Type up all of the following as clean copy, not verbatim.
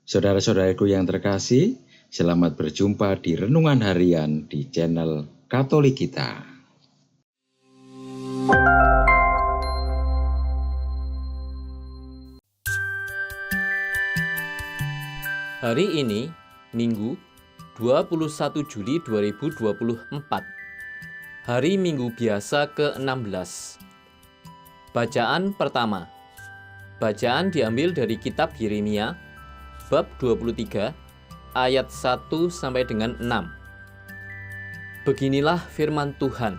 Saudara-saudaraku yang terkasih, selamat berjumpa di Renungan Harian di channel Katolik kita. Hari ini, Minggu, 21 Juli 2024. Hari Minggu biasa ke-16. Bacaan pertama. Bacaan diambil dari kitab Yeremia, bab 23, ayat 1 sampai dengan 6. Beginilah firman Tuhan.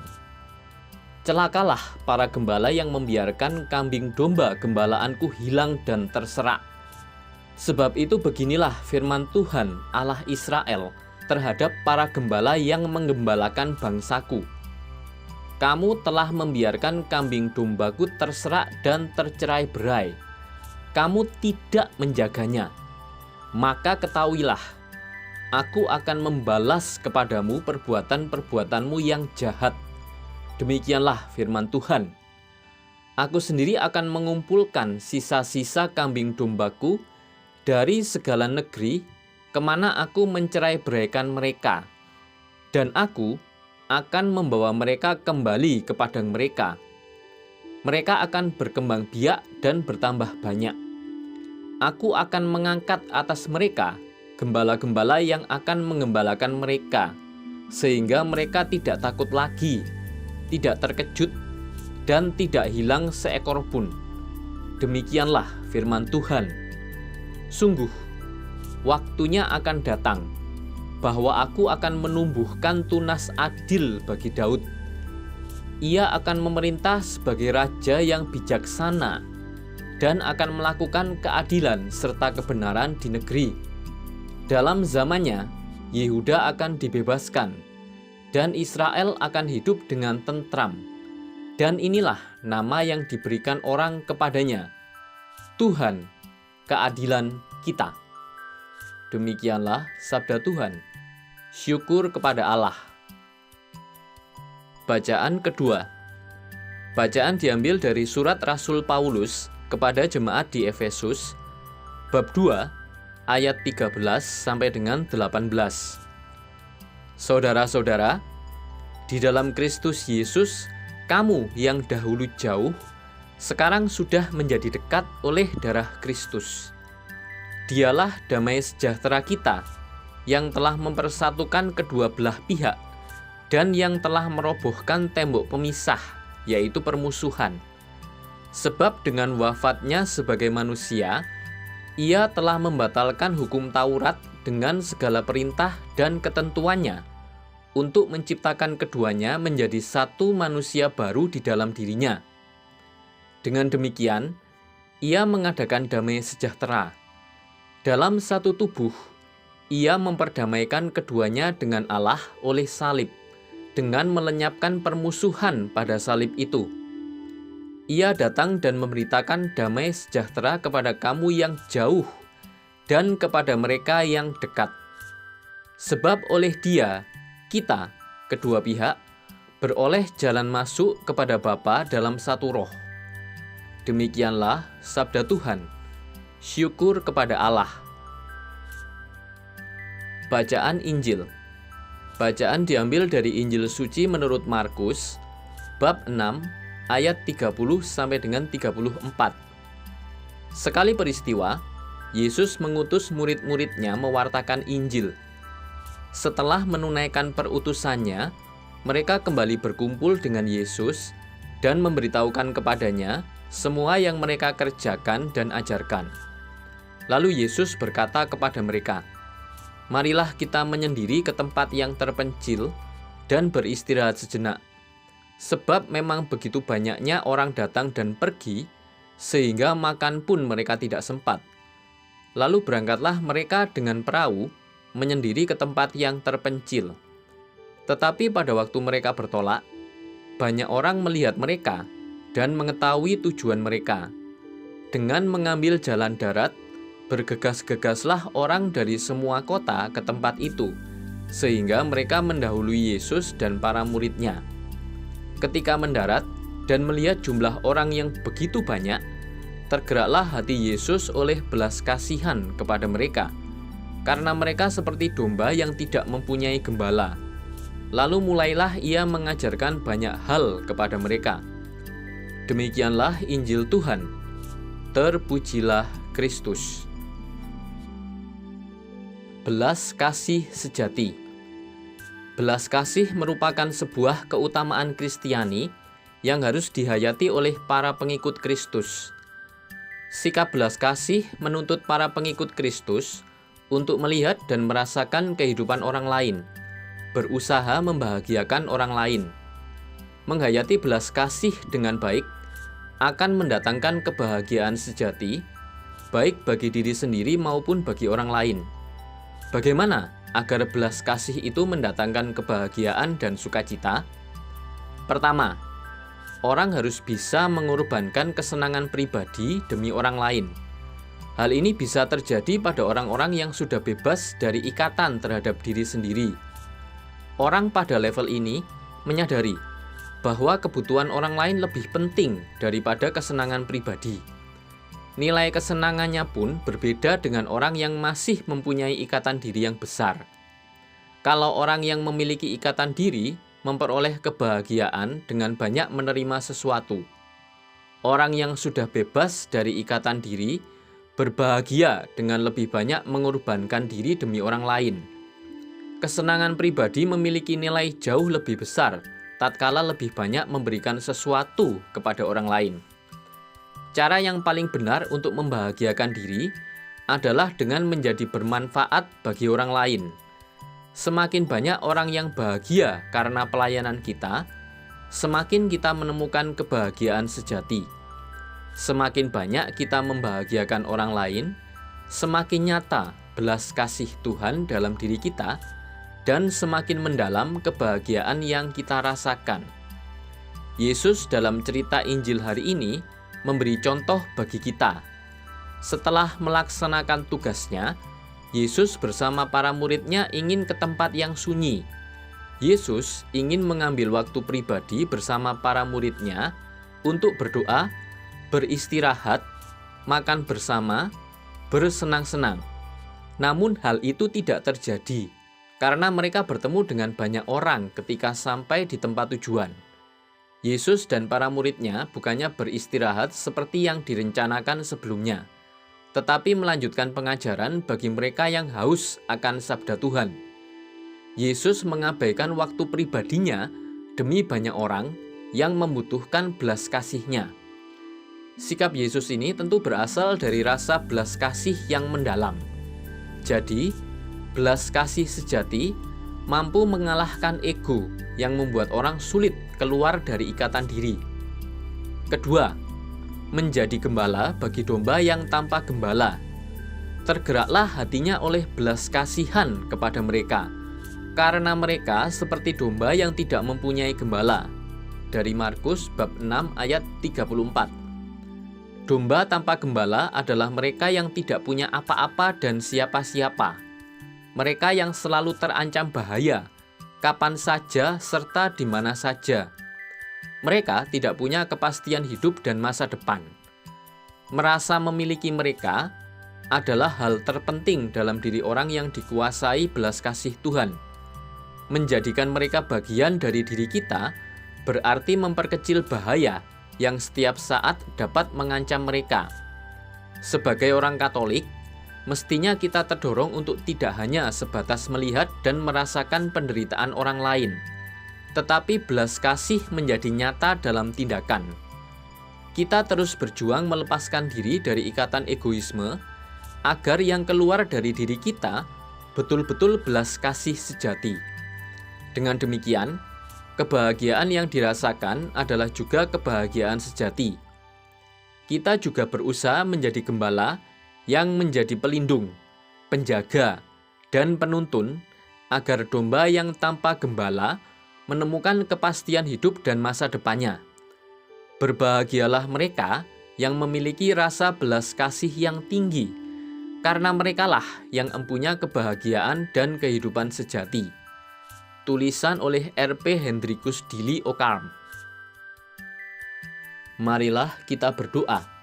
Celakalah para gembala yang membiarkan kambing domba gembalaanku hilang dan terserak. Sebab itu beginilah firman Tuhan Allah Israel terhadap para gembala yang menggembalakan bangsaku. Kamu telah membiarkan kambing dombaku terserak dan tercerai-berai. Kamu tidak menjaganya. Maka ketahuilah, aku akan membalas kepadamu perbuatan-perbuatanmu yang jahat. Demikianlah firman Tuhan. Aku sendiri akan mengumpulkan sisa-sisa kambing dombaku dari segala negeri kemana aku mencerai-beraikan mereka, dan aku akan membawa mereka kembali ke padang mereka. Mereka akan berkembang biak dan bertambah banyak. Aku akan mengangkat atas mereka gembala-gembala yang akan menggembalakan mereka, sehingga mereka tidak takut lagi, tidak terkejut, dan tidak hilang seekor pun. Demikianlah firman Tuhan. Sungguh, waktunya akan datang bahwa aku akan menumbuhkan tunas adil bagi Daud. Ia akan memerintah sebagai raja yang bijaksana dan akan melakukan keadilan serta kebenaran di negeri. Dalam zamannya, Yehuda akan dibebaskan dan Israel akan hidup dengan tentram. Dan inilah nama yang diberikan orang kepadanya, Tuhan, keadilan kita. Demikianlah sabda Tuhan. Syukur kepada Allah. Bacaan kedua. Bacaan diambil dari surat Rasul Paulus kepada jemaat di Efesus, bab 2, ayat 13 sampai dengan 18. Saudara-saudara, di dalam Kristus Yesus, kamu yang dahulu jauh, sekarang sudah menjadi dekat oleh darah Kristus. Dialah damai sejahtera kita, yang telah mempersatukan kedua belah pihak, dan yang telah merobohkan tembok pemisah, yaitu permusuhan. Sebab dengan wafatnya sebagai manusia, ia telah membatalkan hukum Taurat dengan segala perintah dan ketentuannya, untuk menciptakan keduanya menjadi satu manusia baru di dalam dirinya. Dengan demikian, ia mengadakan damai sejahtera. Dalam satu tubuh, ia memperdamaikan keduanya dengan Allah oleh salib, dengan melenyapkan permusuhan pada salib itu. Ia datang dan memberitakan damai sejahtera kepada kamu yang jauh dan kepada mereka yang dekat. Sebab oleh Dia, kita, kedua pihak, beroleh jalan masuk kepada Bapa dalam satu roh. Demikianlah sabda Tuhan. Syukur kepada Allah. Bacaan Injil. Bacaan diambil dari Injil Suci menurut Markus, bab 6, ayat 30 sampai dengan 34. Sekali peristiwa, Yesus mengutus murid-muridnya mewartakan Injil. Setelah menunaikan perutusannya, mereka kembali berkumpul dengan Yesus dan memberitahukan kepadanya semua yang mereka kerjakan dan ajarkan. Lalu Yesus berkata kepada mereka, "Marilah kita menyendiri ke tempat yang terpencil dan beristirahat sejenak. Sebab memang begitu banyaknya orang datang dan pergi, sehingga makan pun mereka tidak sempat." Lalu berangkatlah mereka dengan perahu, menyendiri ke tempat yang terpencil. Tetapi pada waktu mereka bertolak, banyak orang melihat mereka dan mengetahui tujuan mereka. Dengan mengambil jalan darat, bergegas-gegaslah orang dari semua kota ke tempat itu, sehingga mereka mendahului Yesus dan para muridnya. Ketika mendarat dan melihat jumlah orang yang begitu banyak, Tergeraklah hati Yesus oleh belas kasihan kepada mereka, karena mereka seperti domba yang tidak mempunyai gembala. Lalu mulailah ia mengajarkan banyak hal kepada mereka. Demikianlah Injil Tuhan. Terpujilah Kristus. Belas kasih sejati. Belas kasih merupakan sebuah keutamaan Kristiani yang harus dihayati oleh para pengikut Kristus. Sikap belas kasih menuntut para pengikut Kristus untuk melihat dan merasakan kehidupan orang lain, berusaha membahagiakan orang lain. Menghayati belas kasih dengan baik akan mendatangkan kebahagiaan sejati, baik bagi diri sendiri maupun bagi orang lain. Bagaimana agar belas kasih itu mendatangkan kebahagiaan dan sukacita? Pertama, orang harus bisa mengorbankan kesenangan pribadi demi orang lain. Hal ini bisa terjadi pada orang-orang yang sudah bebas dari ikatan terhadap diri sendiri. Orang pada level ini menyadari bahwa kebutuhan orang lain lebih penting daripada kesenangan pribadi. Nilai kesenangannya pun berbeda dengan orang yang masih mempunyai ikatan diri yang besar. Kalau orang yang memiliki ikatan diri memperoleh kebahagiaan dengan banyak menerima sesuatu. Orang yang sudah bebas dari ikatan diri berbahagia dengan lebih banyak mengorbankan diri demi orang lain. Kesenangan pribadi memiliki nilai jauh lebih besar tatkala lebih banyak memberikan sesuatu kepada orang lain. Cara yang paling benar untuk membahagiakan diri adalah dengan menjadi bermanfaat bagi orang lain. Semakin banyak orang yang bahagia karena pelayanan kita, semakin kita menemukan kebahagiaan sejati. Semakin banyak kita membahagiakan orang lain, semakin nyata belas kasih Tuhan dalam diri kita, dan semakin mendalam kebahagiaan yang kita rasakan. Yesus dalam cerita Injil hari ini memberi contoh bagi kita. Setelah melaksanakan tugasnya, Yesus bersama para muridnya ingin ke tempat yang sunyi. Yesus ingin mengambil waktu pribadi bersama para muridnya untuk berdoa, beristirahat, makan bersama, bersenang-senang. Namun hal itu tidak terjadi karena mereka bertemu dengan banyak orang ketika sampai di tempat tujuan. Yesus dan para muridnya bukannya beristirahat seperti yang direncanakan sebelumnya, tetapi melanjutkan pengajaran bagi mereka yang haus akan sabda Tuhan. Yesus mengabaikan waktu pribadinya demi banyak orang yang membutuhkan belas kasih-Nya. Sikap Yesus ini tentu berasal dari rasa belas kasih yang mendalam. Jadi, belas kasih sejati mampu mengalahkan ego yang membuat orang sulit keluar dari ikatan diri. Kedua, menjadi gembala bagi domba yang tanpa gembala. Tergeraklah hatinya oleh belas kasihan kepada mereka, karena mereka seperti domba yang tidak mempunyai gembala. Dari Markus bab 6 ayat 34. Domba tanpa gembala adalah mereka yang tidak punya apa-apa dan siapa-siapa. Mereka yang selalu terancam bahaya, kapan saja serta di mana saja. Mereka tidak punya kepastian hidup dan masa depan. Merasa memiliki mereka adalah hal terpenting dalam diri orang yang dikuasai belas kasih Tuhan. Menjadikan mereka bagian dari diri kita berarti memperkecil bahaya yang setiap saat dapat mengancam mereka. Sebagai orang Katolik, mestinya kita terdorong untuk tidak hanya sebatas melihat dan merasakan penderitaan orang lain, tetapi belas kasih menjadi nyata dalam tindakan. Kita terus berjuang melepaskan diri dari ikatan egoisme, agar yang keluar dari diri kita betul-betul belas kasih sejati. Dengan demikian, kebahagiaan yang dirasakan adalah juga kebahagiaan sejati. Kita juga berusaha menjadi gembala yang menjadi pelindung, penjaga, dan penuntun agar domba yang tanpa gembala menemukan kepastian hidup dan masa depannya. Berbahagialah mereka yang memiliki rasa belas kasih yang tinggi, karena merekalah yang empunya kebahagiaan dan kehidupan sejati. Tulisan oleh R.P. Hendrikus Dili Okarm. Marilah kita berdoa.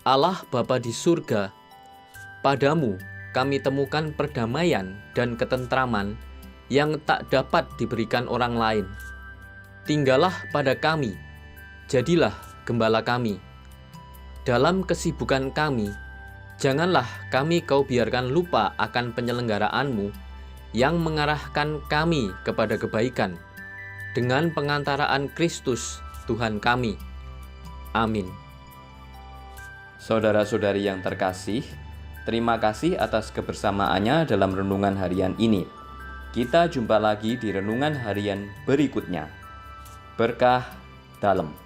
Allah Bapa di surga, padamu kami temukan perdamaian dan ketentraman yang tak dapat diberikan orang lain. Tinggallah pada kami, jadilah gembala kami. Dalam kesibukan kami, janganlah kami kau biarkan lupa akan penyelenggaraanmu yang mengarahkan kami kepada kebaikan, dengan pengantaraan Kristus Tuhan kami. Amin. Saudara-saudari yang terkasih, terima kasih atas kebersamaannya dalam renungan harian ini. Kita jumpa lagi di renungan harian berikutnya. Berkah dalam.